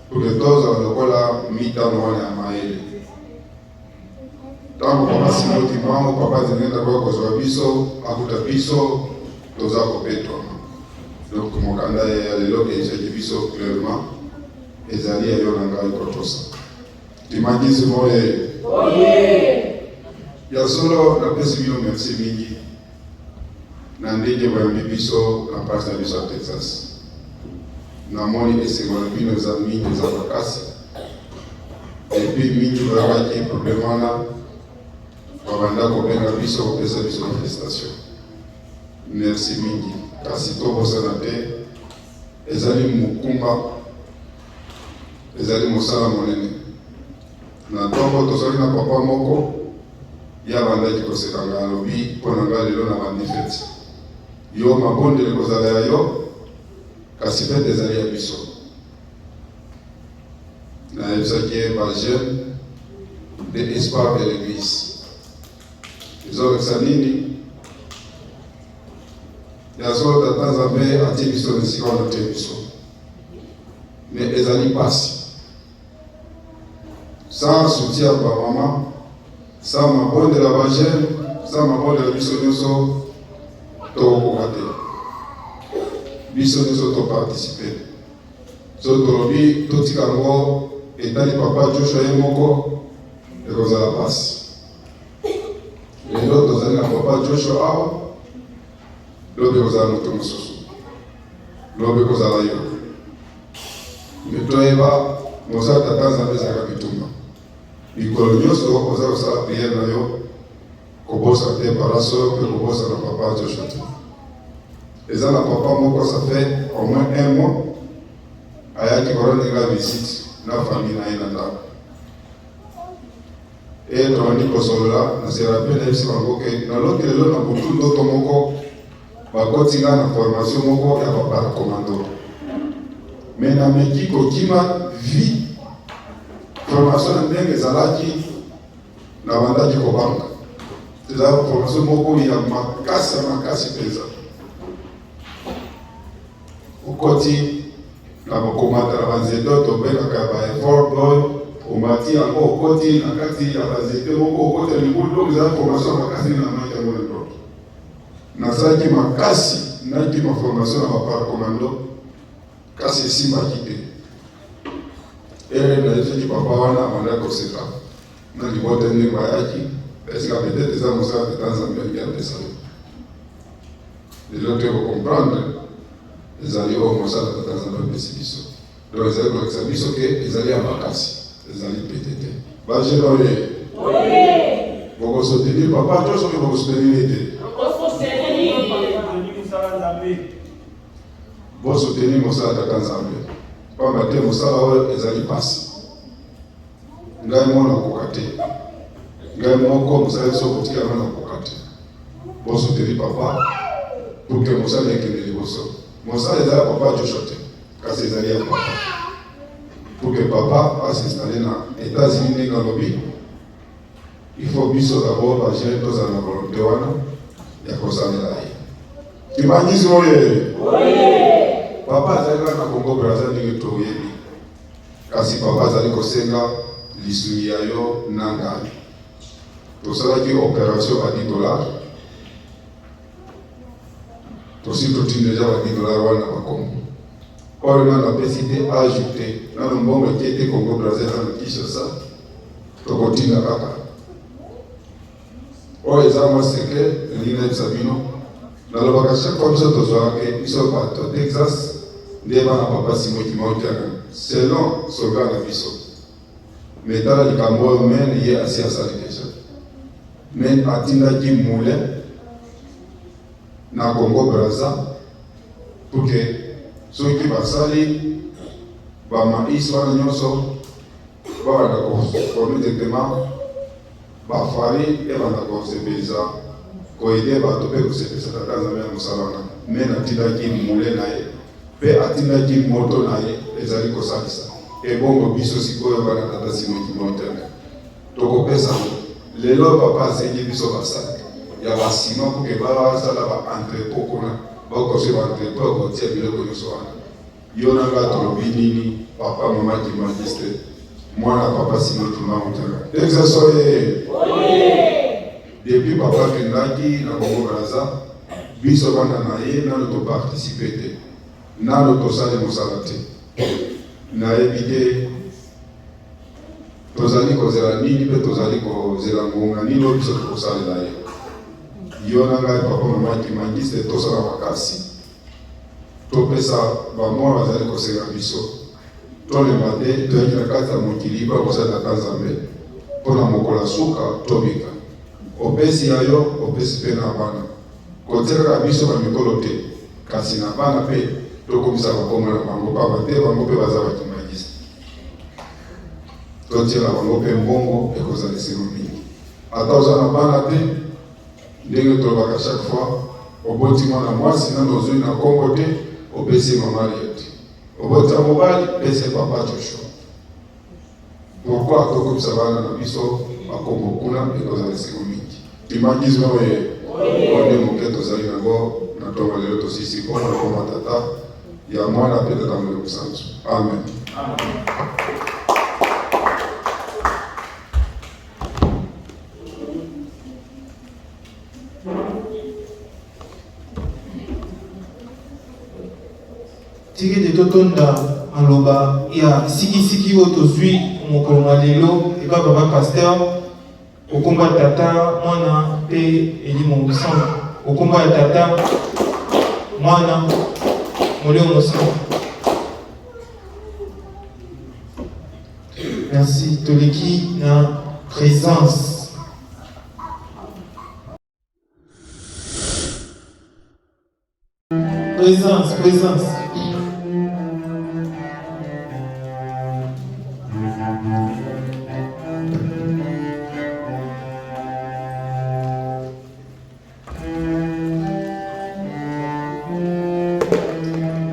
pour toza lokola mitano wana ya mayele ntango papa simoti mbango papa zengenda kwa kozwa biso akuta biso toza kopetwa donc mokanda ya lelo ezaki biso clairement ezali yayo na ngai kotosa timagisimo ye ya solo napesi bino merci mingi na ndenge bayambi biso na place na biso ya Texas namoni esengo na bino eza mingi eza makasi epuis mingi bayabaki probleme wana babanda kobenga biso kopesa biso na félicitation merci mingi kasi tobosana te ezali mokumba ezali mosala monene na ntongo tozali na papa moko ya bandaki kosekanga alobi mpo na ngai lelo na bandi fete yo mabondele kozala ya yo kasi fete ezali ya biso nayebisaki ye bajeune de espoir de l'église ezolekisa nini ya solo tata nzambe atie biso na esika wana te biso me ezali pasi sans soutien ya bamama sans mabondela bajeune sans mabondela biso nyonso tokokoka te biso nyonso toparticipe so tolobi totika yango etali papa Joshua ye moko ekozala pasi lelo tozali na papa Joshua awa lobi ekozala moto mosusu lobi ekozala yo me toyeba mosala tata nzambe ezalaka bitumba mikolo nyonso oza kosala priere na yo kobosa te paraso mpe kobosa na papa Joshua te. Eza na papa moko ça fait au moins 1 mois ayaki korondenga visite na famille na ye na ndako. E tobandi kosolola na se rappele yebisi bango ke naloki lelo na butu ndoto moko bakoti nga na formation moko ya baparakomando. Me nameki kokima vi formation na ndenge ezalaki na bandaki kobanga. Eza formation moko ya makasi mpenza. Okoti na bakomata na banzeto tobengaka ba-effort boy omati yango okoti na kati ya banzete moko okoti ya libulu donc eza formation makasi na maki yango na ndoto. Nasalaki makasi naki ma formation na baparakomando kasi esimbaki te. Nayebisaki papa wana abandaki koseka na libota ndenge bayaki esika peut-être eza mosala teta Nzambe alingi apesa yo. Lelo te kocomprendre ezali oyo mosala tata Nzambe apesi biso. Donc ezali kolakisa biso ke ezali ya makasi ezali pete te. Bajene oye bokosoutenir papa to soki bokosoutenir te bosoutenir mosala tata Nzambe pamba te mosala oyo ezali pasi. Ngai mwana koka te, ngai moko mosala biso kotika nga na koka te. Bosoutenir papa pour que mosala ekende liboso. Mosala ezali ya papa Joshua te kasi ezali ya papa pour que papa as'installe na États-Unis ndenge alobi. Il faut biso d'abord bagere tozala na volonté wana ya kosalela ye. Kimangisi oye papa azali na Congo Brazza ndenge toyebi kasi papa azali kosenga lisungi ya yo na ngai. Tosalaki opération ya $10 tosi totindi deja ba $10 wana bakongo oyo nana apesi te ajouté nano mbongo eke te Congo Brazza nano Kinshasa tokotinda kaka oyo eza mwa sekre elingi nayebisa bino. Nalobaka chaque fois biso tozwaka biso bato Texas nde bana papa Simon Kimaukiaka selon soga na biso me tala likambo oyo mene ye asi asali deja me atindaki moulin na Congo Brazza pour que soki basali bamaïs wana nyonso babanda koforme directement bafari ebanda kosepelisa koyede bato mpe kosepelisa tata Nzambe ya mosala wana me natindaki moulin na ye mpe atindaki moto na ye ezali kosalisa ebongo biso sikoyo bana tata Simon Kimaukiaka tokopesa lelo papa asengi biso basali ya basima pour que basala ba-entrepôt kuna bakose ba-entrepôt kotia biloko nyonso wana. Yo nanga tolobi nini papa mama Kimangiste mwana papa Simon Kimaukiaka Texas oye depuis papa kendaki na Congo Brazza biso bana na ye nano toparticipe te nano tosali mosala te. Nayebi te tozali kozela nini mpe tozali kozela ngonga nini oyo biso tokosalela ye. Yo na ngai papa mama Kimangiste tosala makasi topesa bamwa bazali kosenga biso tolemba te toyaki na kati ya mokili mpo kosala tata Nzambe mpona mokolo suka tobika opesi ya yo opesi mpe na bana kotiaka biso bamikolo te kasi na bana mpe tokomisa bakombo na bango pamba te bango mpe baza bakimangisi totiela bango mpe mbongo ekozala esimo mingi ata oza na bana te ndenge tolobaka chaque fois oboti mwana mwasi nano ozwi na Kongo te opesi mamaria te oboti ya mobali pesi papa Joshua. Pourquoi tokomisa bana na biso bakombo kuna ekozala esimo mingi. Kimangisi oye onde moke tozali nango na ntongo lelo tosisi mpona koma tata ya mwana mpe tata Molimo Mosantu. Amen. tiki te totonda maloba ya sikisiki oyo tozwi mokolo na lelo eba baba pasteur okomba tata mwana mpe Elimo Mosantu okomba ya tata mwana Molimo Mosantu Merci. Toleki na présence. Présence, présence.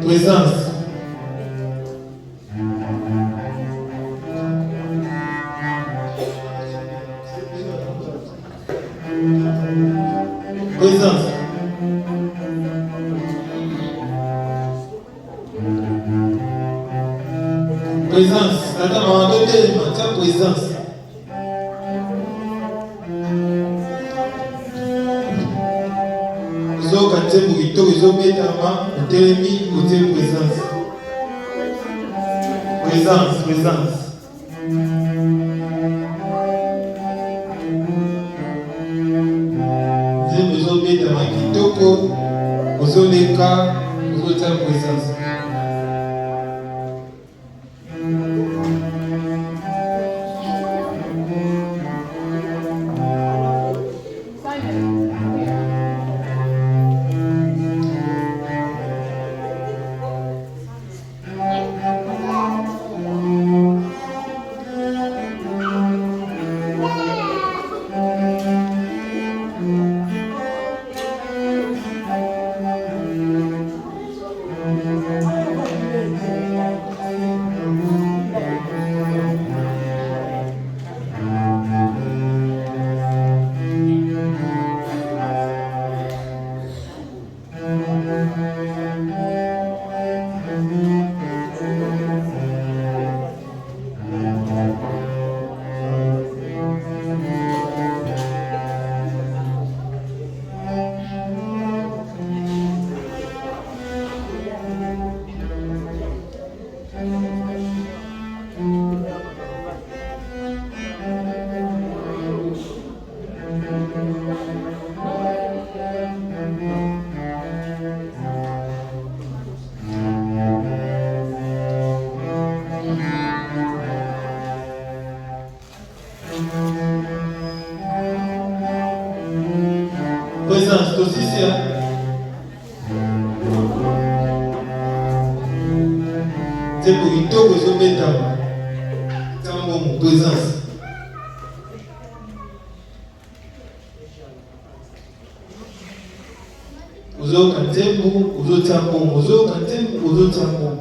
Présence. Présence. Présence. Attends, on va ta présence. Zo kantembu kitoko zo betama otelemi côté présence. Présence, présence. Nzembo zo betama kitoko ozoleka ozota présence. Présence, aussi c'est pour une toque aux obétama. C'est un bon présence. Aux autres, quand c'est bon, aux autres, c'est bon. Aux autres, quand c'est bon, aux autres, c'est bon.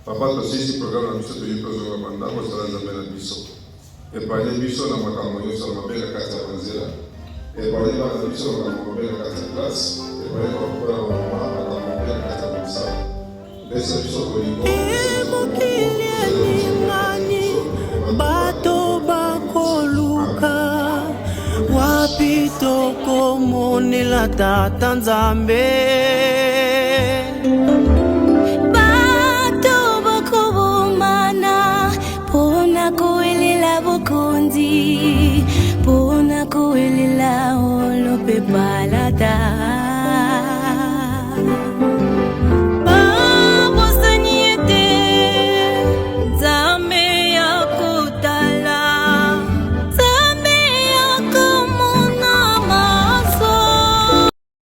Papa tosisi programme na biso toyitozoka bandako ezala nzambe na biso epanye biso na makambo nyonso na mabe na kati ya banzela epanye bana na biso na makambo mabe na kati ya klase epanye bakokola bamama makambo mabe na kati ya mosala pesa biso kolingo bato bakoluka wapi tokomonela tata nzambe pona ko elila olo pe palata.